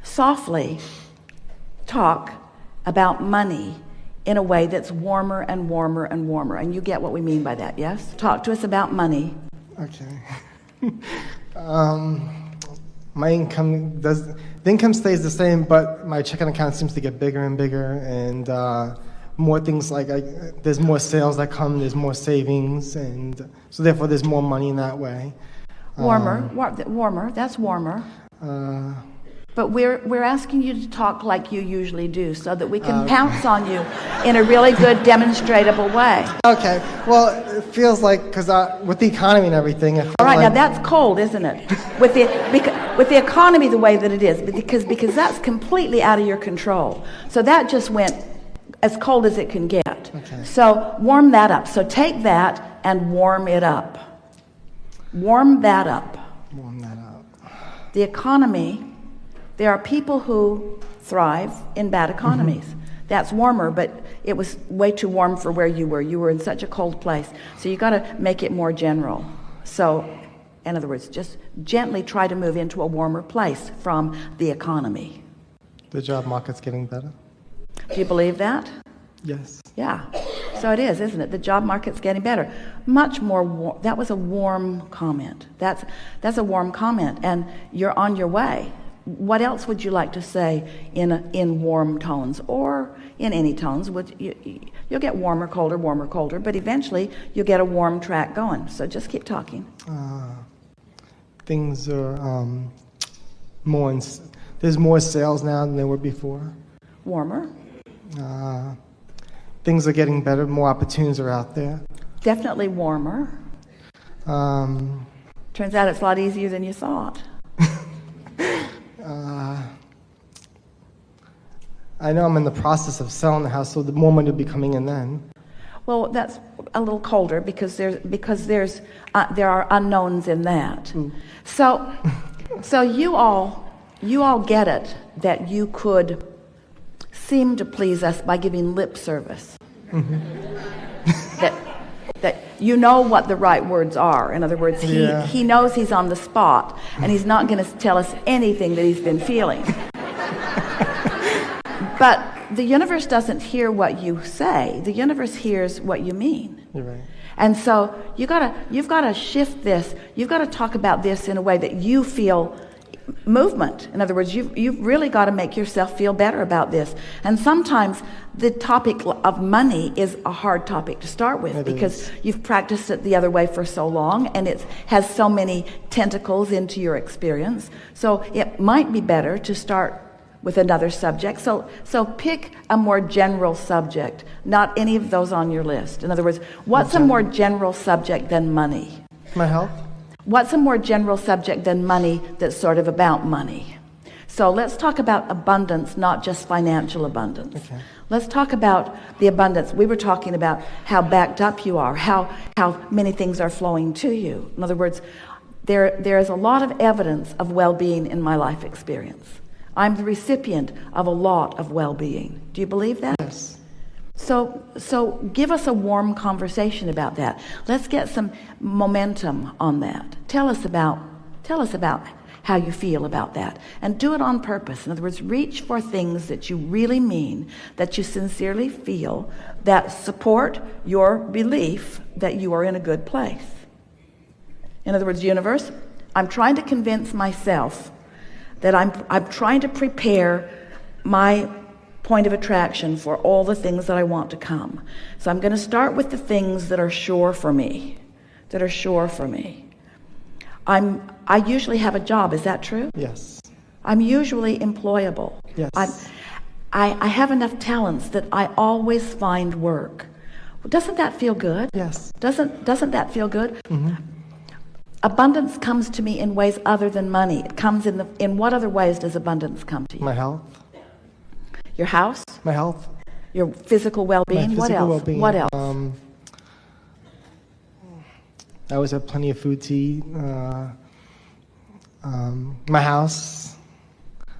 softly talk about money in a way that's warmer and warmer and warmer. And you get what we mean by that, yes? Talk to us about money. Okay. My income the income stays the same, but my checking account seems to get bigger and bigger, and more things like there's more sales that come, there's more savings, and so therefore there's more money in that way. Warmer. That's warmer. But we're asking you to talk like you usually do, so that we can pounce on you in a really good, demonstrable way. Okay. Well, it feels like because with the economy and everything. All right. Now that's cold, isn't it? With the economy the way that it is, because that's completely out of your control. So that just went as cold as it can get. Okay. So warm that up. So take that and warm it up. Warm that up. Warm that up. The economy. There are people who thrive in bad economies. Mm-hmm. That's warmer, but it was way too warm for where you were. You were in such a cold place. So you got to make it more general. So, in other words, just gently try to move into a warmer place from the economy. The job market's getting better. Do you believe that? Yes. Yeah. So it is, isn't it? The job market's getting better. Much more that was a warm comment. That's a warm comment, and you're on your way. What else would you like to say in warm tones, or in any tones? You'll get warmer, colder, but eventually you'll get a warm track going. So just keep talking. Things are more. There's more sales now than there were before. Warmer. Things are getting better. More opportunities are out there. Definitely warmer. Turns out it's a lot easier than you thought. I know I'm in the process of selling the house, so the more money will be coming in then. Well, that's a little colder because there are unknowns in that. Mm. So you all get it that you could seem to please us by giving lip service. Mm-hmm. that you know what the right words are. In other words, he knows he's on the spot, and he's not going to tell us anything that he's been feeling. But the universe doesn't hear what you say. The universe hears what you mean. You're right. And so you've got to shift this. You've got to talk about this in a way that you feel movement. In other words, you've really got to make yourself feel better about this. And sometimes the topic of money is a hard topic to start with because you've practiced it the other way for so long, and it has so many tentacles into your experience. So it might be better to start with another subject. So pick a more general subject, not any of those on your list. In other words, what's a more general subject than money? My health. What's a more general subject than money that's sort of about money? So let's talk about abundance, not just financial abundance. Okay. Let's talk about the abundance. We were talking about how backed up you are, how many things are flowing to you. In other words, there is a lot of evidence of well-being in my life experience. I'm the recipient of a lot of well-being. Do you believe that? Yes. So give us a warm conversation about that. Let's get some momentum on that. Tell us about how you feel about that, and do it on purpose. In other words, reach for things that you really mean, that you sincerely feel, that support your belief that you are in a good place. In other words, universe, I'm trying to convince myself that I'm trying to prepare my point of attraction for all the things that I want to come. So I'm going to start with the things that are sure for me. I usually have a job. Is that true? Yes. I'm usually employable. Yes. I have enough talents that I always find work. Doesn't that feel good? Yes. Doesn't that feel good? Mm-hmm. Abundance comes to me in ways other than money. It comes in what other ways does abundance come to you? My health. Your house? My health. Your physical well-being? My physical well-being. What else? I always have plenty of food to eat. My house.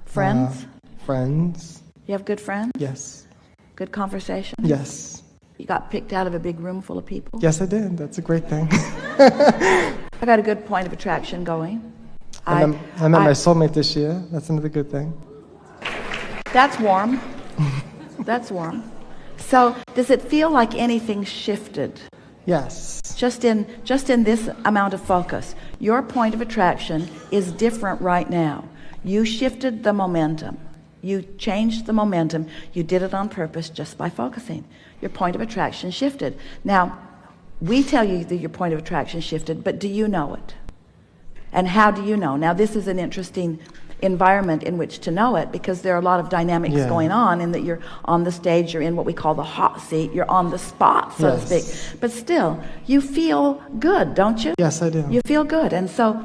Friends? Friends. You have good friends? Yes. Good conversation? Yes. You got picked out of a big room full of people? Yes, I did. That's a great thing. I got a good point of attraction going. I met my soulmate this year. That's another good thing. That's warm. That's warm. So does it feel like anything shifted? Yes. Just in this amount of focus. Your point of attraction is different right now. You shifted the momentum. You changed the momentum. You did it on purpose just by focusing. Your point of attraction shifted. Now, we tell you that your point of attraction shifted, but do you know it? And how do you know? Now, this is an interesting environment in which to know it, because there are a lot of dynamics going on, in that you're on the stage, you're in what we call the hot seat, you're on the spot, so to speak. But still, you feel good, don't you? Yes, I do. You feel good. And so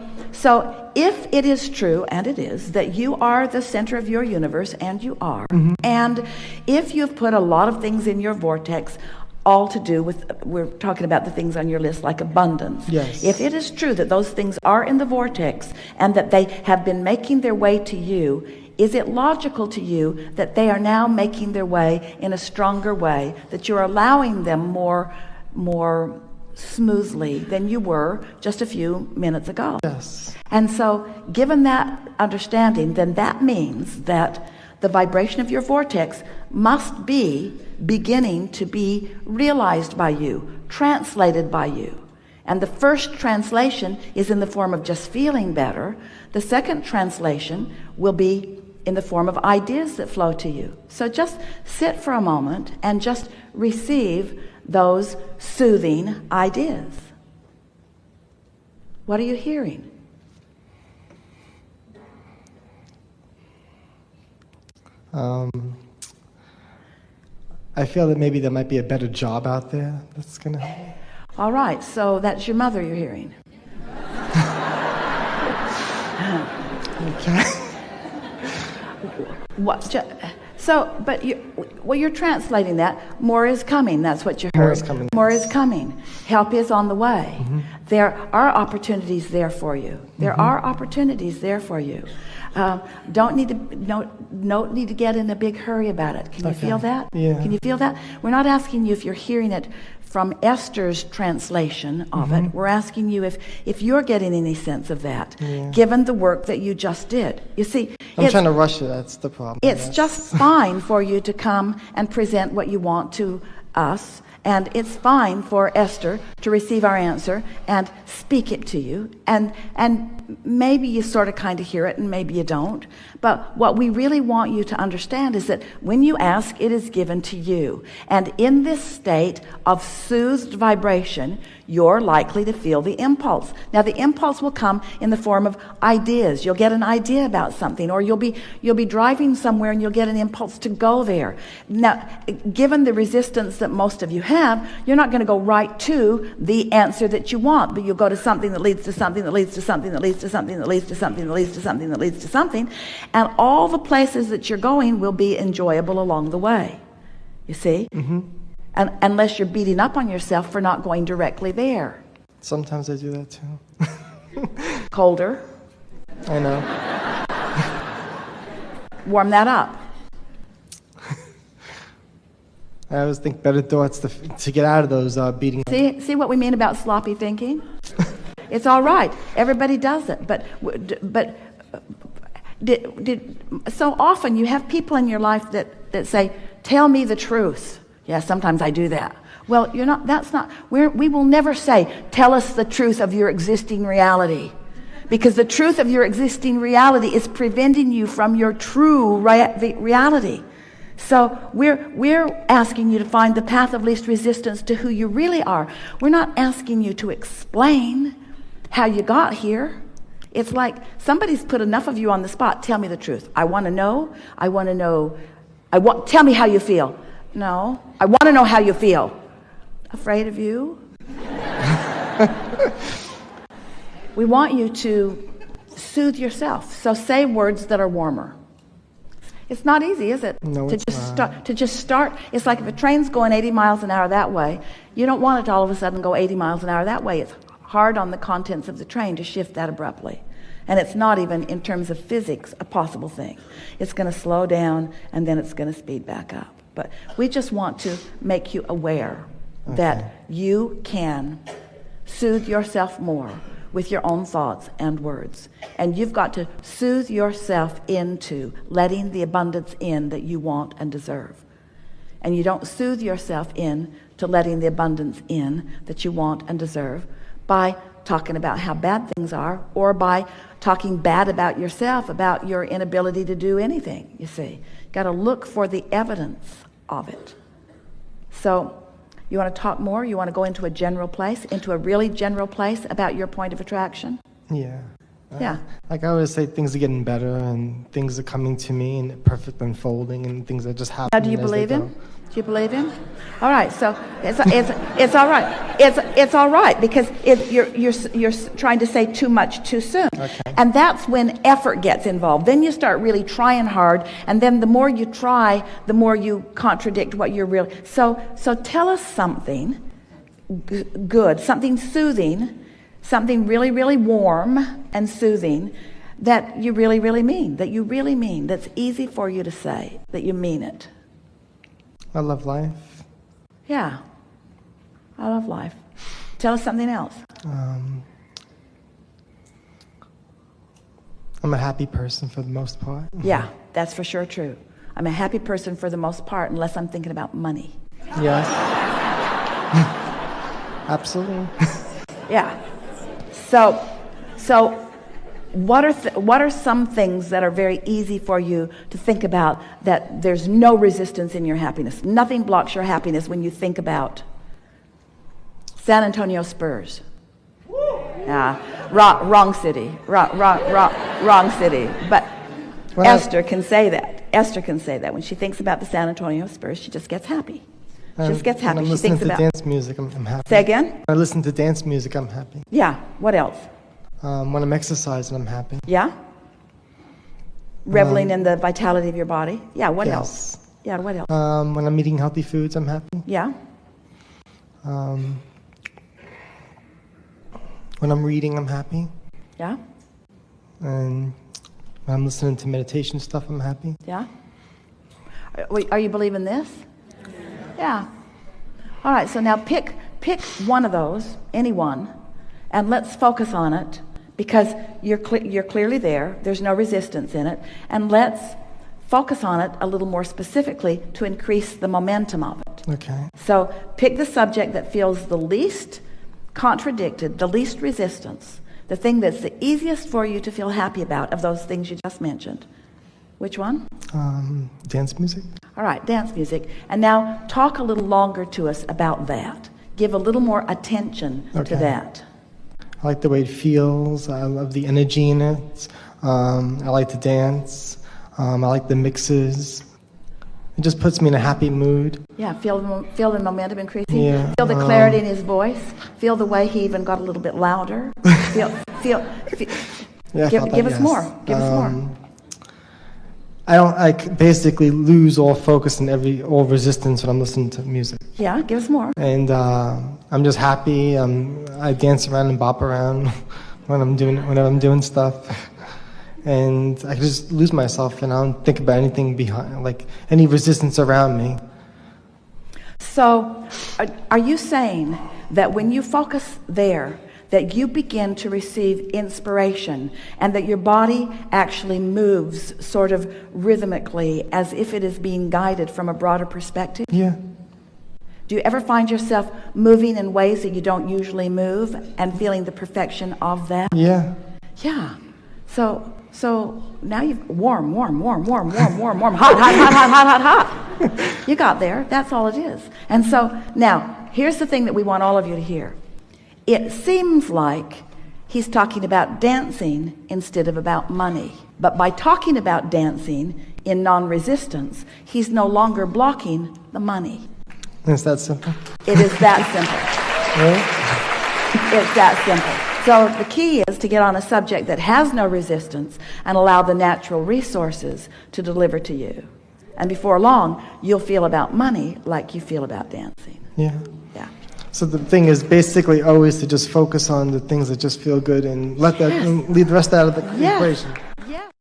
if it is true, and it is, that you are the center of your universe, and you are, and if you've put a lot of things in your vortex, all to do with, we're talking about the things on your list like abundance. Yes. If it is true that those things are in the vortex and that they have been making their way to you, is it logical to you that they are now making their way in a stronger way, that you're allowing them more smoothly than you were just a few minutes ago? Yes. And so given that understanding, then that means that the vibration of your vortex must be beginning to be realized by you, translated by you. And the first translation is in the form of just feeling better. The second translation will be in the form of ideas that flow to you. So just sit for a moment and just receive those soothing ideas. What are you hearing? I feel that maybe there might be a better job out there that's going to help. All right, so that's your mother you're hearing. Okay. But you're translating that. More is coming. That's what you heard. More is coming. More is coming. Help is on the way. There are opportunities there for you. There are opportunities there for you. Don't need to get in a big hurry about it. Can you feel that? Yeah. Can you feel that? We're not asking you if you're hearing it from Esther's translation of it. We're asking you if you're getting any sense of that, given the work that you just did. You see, I'm trying to rush it. That's the problem. It's just fine for you to come and present what you want to us. And it's fine for Esther to receive our answer and speak it to you. And maybe you sort of kind of hear it and maybe you don't. But what we really want you to understand is that when you ask, it is given to you. And in this state of soothed vibration, you're likely to feel the impulse. Now, the impulse will come in the form of ideas. You'll get an idea about something, or you'll be driving somewhere and you'll get an impulse to go there. Now, given the resistance that most of you have, you're not going to go right to the answer that you want, but you'll go to something that leads to something that leads to something that leads to something that leads to something that leads to something that leads to something, and all the places that you're going will be enjoyable along the way. You see? And unless you're beating up on yourself for not going directly there. Sometimes I do that too. Colder. I know. Warm that up. I always think better thoughts to get out of those beating. See what we mean about sloppy thinking? It's all right. Everybody does it. But so often you have people in your life that say, tell me the truth. Yeah, sometimes I do that. Well, we will never say, tell us the truth of your existing reality. Because the truth of your existing reality is preventing you from your true reality. So we're asking you to find the path of least resistance to who you really are. We're not asking you to explain how you got here. It's like somebody's put enough of you on the spot. Tell me the truth. I want to know. Tell me how you feel. No, I want to know how you feel. Afraid of you? We want you to soothe yourself. So say words that are warmer. It's not easy, is it? No, to just start. It's like if a train's going 80 miles an hour that way, you don't want it to all of a sudden go 80 miles an hour that way. It's hard on the contents of the train to shift that abruptly. And it's not even, in terms of physics, a possible thing. It's going to slow down, and then it's going to speed back up. But we just want to make you aware that you can soothe yourself more with your own thoughts and words. And you've got to soothe yourself into letting the abundance in that you want and deserve. And you don't soothe yourself in to letting the abundance in that you want and deserve by talking about how bad things are, or by talking bad about yourself, about your inability to do anything. You see, got to look for the evidence of it. So you want to talk more? You want to go into a general place, into a really general place about your point of attraction? Yeah. Yeah. Like I always say, things are getting better and things are coming to me and perfect unfolding and things are just happening. Now, do you as they believe him? go. Do you believe him? All right. So it's all right. It's all right, because you're trying to say too much too soon. Okay. And that's when effort gets involved. Then you start really trying hard, and then the more you try, the more you contradict what you're really. So tell us something good, something soothing, something really, really warm and soothing that you really, really mean, that's easy for you to say, that you mean it. I love life. Yeah, I love life. Tell us something else. I'm a happy person for the most part. Yeah, that's for sure true. I'm a happy person for the most part, unless I'm thinking about money. Yes. Absolutely. Yeah. So what are some things that are very easy for you to think about, that there's no resistance in your happiness? Nothing blocks your happiness when you think about San Antonio Spurs. Wrong city. Wrong city. But Esther can say that. Esther can say that when she thinks about the San Antonio Spurs, she just gets happy. She just gets happy. When I'm She listening thinks to about dance music, I'm happy. Say again? When I listen to dance music, I'm happy. Yeah. What else? When I'm exercising, I'm happy. Yeah. Reveling in the vitality of your body. Yeah. What Yes. else? Yeah. What else? When I'm eating healthy foods, I'm happy. Yeah. When I'm reading, I'm happy. Yeah. And when I'm listening to meditation stuff, I'm happy. Yeah. Are you believing this? Yeah. All right. So now pick one of those, any one, and let's focus on it, because you're clearly there. There's no resistance in it, and let's focus on it a little more specifically to increase the momentum of it. Okay. So pick the subject that feels the least contradicted, the least resistance, the thing that's the easiest for you to feel happy about of those things you just mentioned. Which one? Dance music. All right, dance music. And now talk a little longer to us about that. Give a little more attention to that. I like the way it feels. I love the energy in it. I like to dance. I like the mixes. It just puts me in a happy mood. Yeah, feel the momentum increasing. Yeah, Feel the clarity in his voice. Feel the way he even got a little bit louder. feel. Yeah, I felt that, Give us yes. more. Give us more. I basically lose all focus and all resistance when I'm listening to music. Yeah, give us more. And I'm just happy. I dance around and bop around whenever I'm doing stuff. And I can just lose myself and I don't think about anything behind, like any resistance around me. So are you saying that when you focus there, that you begin to receive inspiration, and that your body actually moves sort of rhythmically as if it is being guided from a broader perspective? Yeah. Do you ever find yourself moving in ways that you don't usually move and feeling the perfection of that? Yeah. Yeah. So now you've warm, hot. You got there. That's all it is. And so now here's the thing that we want all of you to hear. It seems like he's talking about dancing instead of about money. But by talking about dancing in non-resistance, he's no longer blocking the money. It's that simple. It is that simple. Right? It's that simple. So the key is to get on a subject that has no resistance and allow the natural resources to deliver to you. And before long, you'll feel about money like you feel about dancing. Yeah. Yeah. So the thing is basically always to just focus on the things that just feel good and let that and leave the rest out of the equation.